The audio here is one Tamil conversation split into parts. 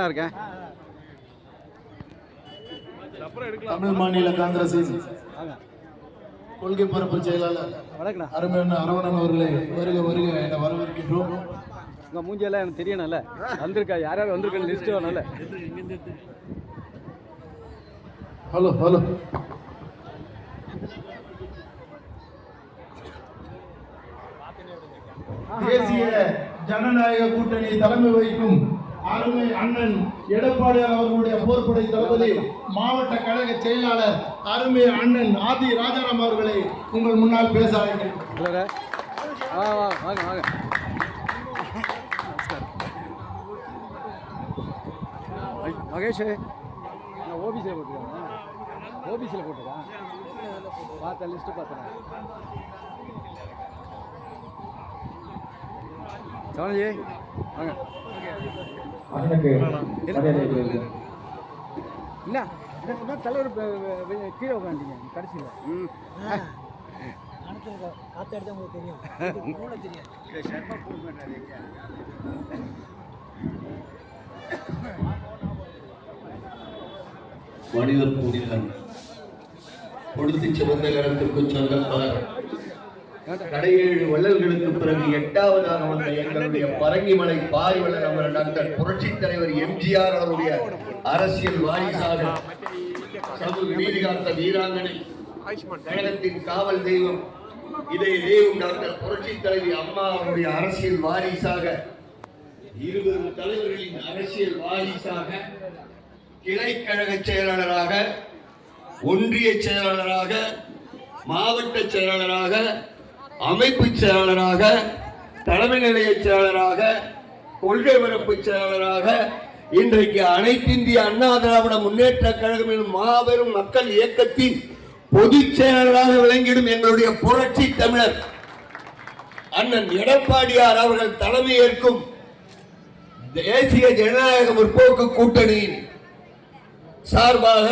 இருக்கேன். தமிழ் மாநில காங்கிரசின் கொள்கை பரப்பு செயலாளர் அருமையான அரவணன் அவர்களே வருக வருக என வரவேற்கின்றோம். உங்க மூஞ்சியெல்லாம் எனக்கு தெரியணும்ல, வந்திருக்கா யார் யார் வந்திருக்க லிஸ்ட் வரணும்ல. ஹலோ ஹலோ தேசிய ஜனநாயக கூட்டணி தலைமை வகிக்கும் அருமை அண்ணன் எடப்பாடியார் அவர்களுடைய போர்ப்படை தளபதி மாவட்ட கழக செயலாளர் அருமை அண்ணன் ஆதி ராஜாராம் அவர்களை உங்கள் முன்னால் பேச அழைக்கிறேன். மகேஷ் ஓபிசியில் போட்டுருக்காங்க, ஓபிசியில் போட்டுருக்கான் பார்த்த லிஸ்ட்டு பார்த்தேன். சவனஜி வாங்க. இல்லை தலைவர் கீழே உட்காந்துங்க கடைசியில். காற்று எடுத்து உங்களுக்கு தெரியும், தெரியும். மனிதர் புனிதன் கொடுத்து சிவந்த கரத்திற்கு சொந்தக்கார் கடையேழு வள்ளல்களுக்கு பிறகு 8வதாக வந்த எங்களுடைய பரங்கிமலை பாரிவளர் அமரர் டாக்டர் புரட்சித் தலைவர் எம்ஜிஆர் அவருடைய அரசியல் வாரிசாக சமூக நீதி காத்த வீராங்கனை கழகத்தின் காவல் தெய்வம் இதய தெய்வம் டாக்டர் புரட்சித் தலைவி அம்மா அவருடைய அரசியல் வாரிசாக 20 தலைவர்களின் அரசியல் வாரிசாக கிளைக்கழக செயலாளராக, ஒன்றிய செயலாளராக, மாவட்ட செயலாளராக, அமைப்பு செயலாளராக, தலைமை நிலைய செயலாளராக, கொள்கை பரப்பு செயலாளராக, இன்றைக்கு அனைத்திந்திய அண்ணா திராவிட முன்னேற்ற கழகம் எனும் மாபெரும் மக்கள் இயக்கத்தின் பொதுச் செயலாளராக விளங்கிடும் எங்களுடைய புரட்சி தமிழர் அண்ணன் எடப்பாடியார் அவர்கள் தலைமையேற்கும் தேசிய ஜனநாயக முற்போக்கு கூட்டணியின் சார்பாக,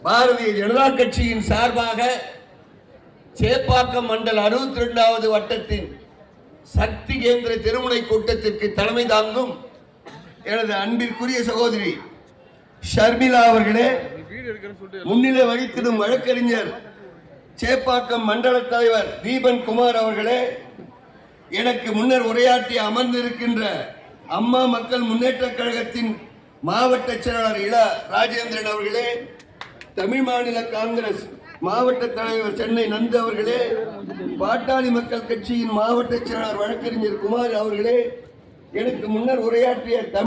பாரதிய ஜனதா கட்சியின் சார்பாக சேப்பாக்கம் மண்டல 62வது வட்டத்தின் சக்தி கேந்திர திருமுனை கூட்டத்திற்கு தலைமை தாங்கும் எனது அன்பிற்குரிய சகோதரி ஷர்மிளா அவர்களே, முன்னிலை வகித்திடும் வழக்கறிஞர் சேப்பாக்கம் மண்டல தலைவர் தீபன் குமார் அவர்களே, எனக்கு முன்னர் உரையாற்றி அமர்ந்திருக்கின்ற அம்மா மக்கள் முன்னேற்ற கழகத்தின் மாவட்ட செயலாளர் இள ராஜேந்திரன் அவர்களே, தமிழ் மாநில காங்கிரஸ் மாவட்ட தலைவர் சென்னை நந்து அவர்களே, பாட்டாளி மக்கள் கட்சியின் மாவட்ட செயலாளர் வழக்கறிஞர் குமார் அவர்களே, எனக்கு முன்னர் உரையாற்றிய